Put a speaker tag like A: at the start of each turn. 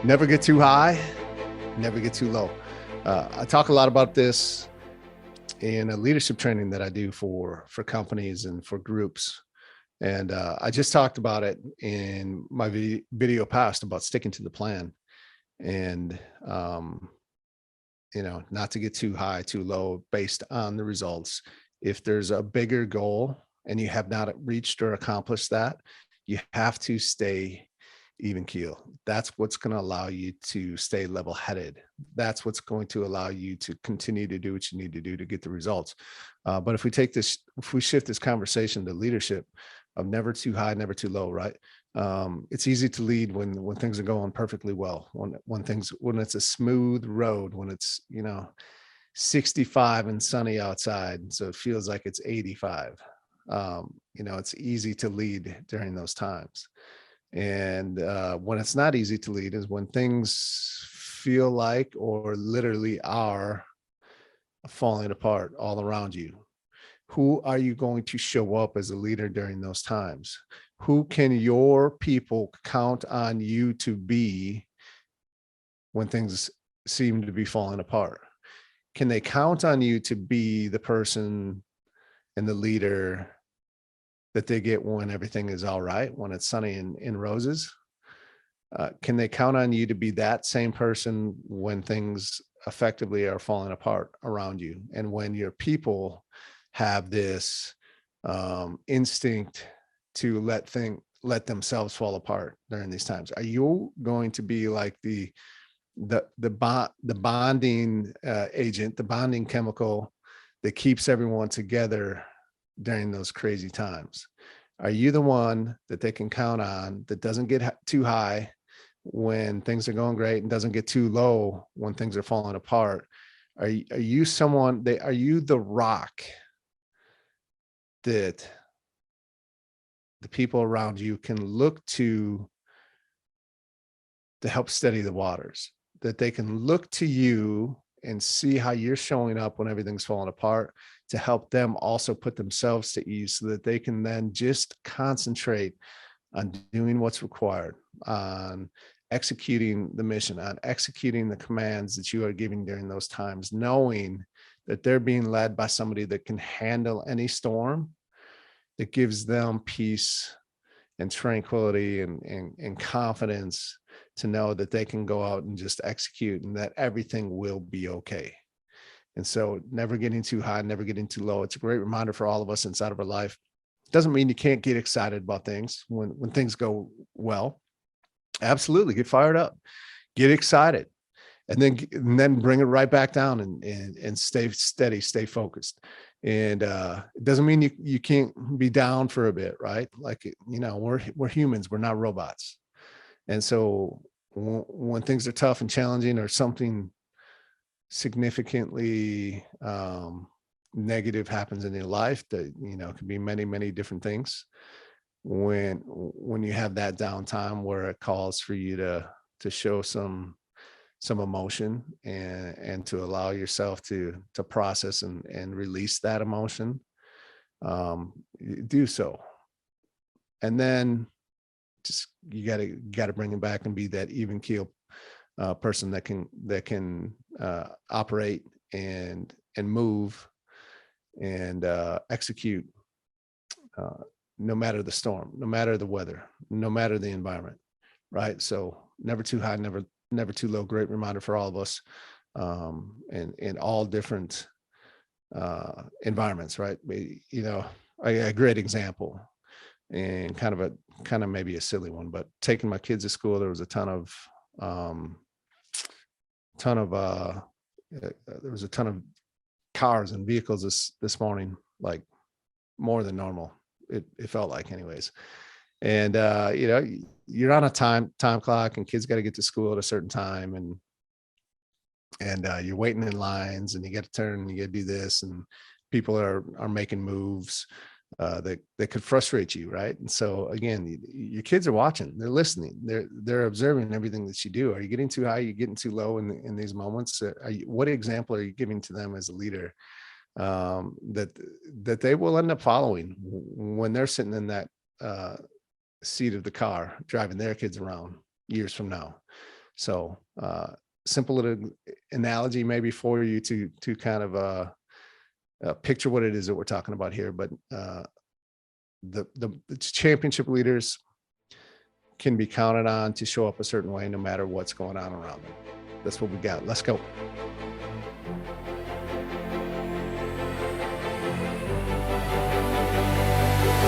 A: Never get too high, never get too low. I talk a lot about this in a leadership training that I do for companies and for groups. And I just talked about it in my video past about sticking to the plan and, not to get too high, too low based on the results. If there's a bigger goal and you have not reached or accomplished that, you have to stay even keel. That's what's going to allow you to stay level headed. That's what's going to allow you to continue to do what you need to do to get the results. But if we shift this conversation to leadership of never too high, never too low, right? It's easy to lead when things are going perfectly well, when it's a smooth road, when it's 65 and sunny outside, so it feels like it's 85. It's easy to lead during those times. And when it's not easy to lead is when things feel like or literally are falling apart all around you. Who are you going to show up as a leader during those times? Who can your people count on you to be when things seem to be falling apart? Can they count on you to be the person and the leader that they get when everything is all right, when it's sunny and in roses? Can they count on you to be that same person when things effectively are falling apart around you? And when your people have this instinct to let themselves fall apart during these times, are you going to be like the bonding agent, the bonding chemical that keeps everyone together during those crazy times? Are you the one that they can count on that doesn't get too high when things are going great and doesn't get too low when things are falling apart? Are you are you the rock that the people around you can look to help steady the waters, that they can look to you and see how you're showing up when everything's falling apart, to help them also put themselves to ease so that they can then just concentrate on doing what's required, on executing the mission, on executing the commands that you are giving during those times, knowing that they're being led by somebody that can handle any storm, that gives them peace and tranquility and confidence to know that they can go out and just execute and that everything will be okay. And so never getting too high, never getting too low. It's a great reminder for all of us inside of our life. Doesn't mean you can't get excited about things when things go well. Absolutely. Get fired up, get excited, and then bring it right back down and stay steady, stay focused. And it doesn't mean you can't be down for a bit, right? Like, we're humans, we're not robots. And so when things are tough and challenging, or something significantly negative happens in your life, that can be many different things, when you have that downtime where it calls for you to show some emotion and to allow yourself to process and release that emotion, do so. And then just you got to bring it back and be that even keel person that can operate and move and execute, no matter the storm, no matter the weather, no matter the environment, right? So never too high, never too low. Great reminder for all of us, and in all different environments, right? A great example, and kind of maybe a silly one, but taking my kids to school, there was a ton of there was a ton of cars and vehicles this morning, like more than normal. It felt like, anyways. And you're on a time clock, and kids got to get to school at a certain time, and you're waiting in lines, and you got to turn, and you got to do this, and people are making moves that could frustrate you, right? And so again, your kids are watching, they're listening, they're observing everything that you do. Are you getting too high? Are you getting too low in these moments? What example are you giving to them as a leader, that they will end up following when they're sitting in that seat of the car driving their kids around years from now? So simple little analogy maybe for you to kind of picture what it is that we're talking about here. But the championship leaders can be counted on to show up a certain way no matter what's going on around them. That's what we got. Let's go.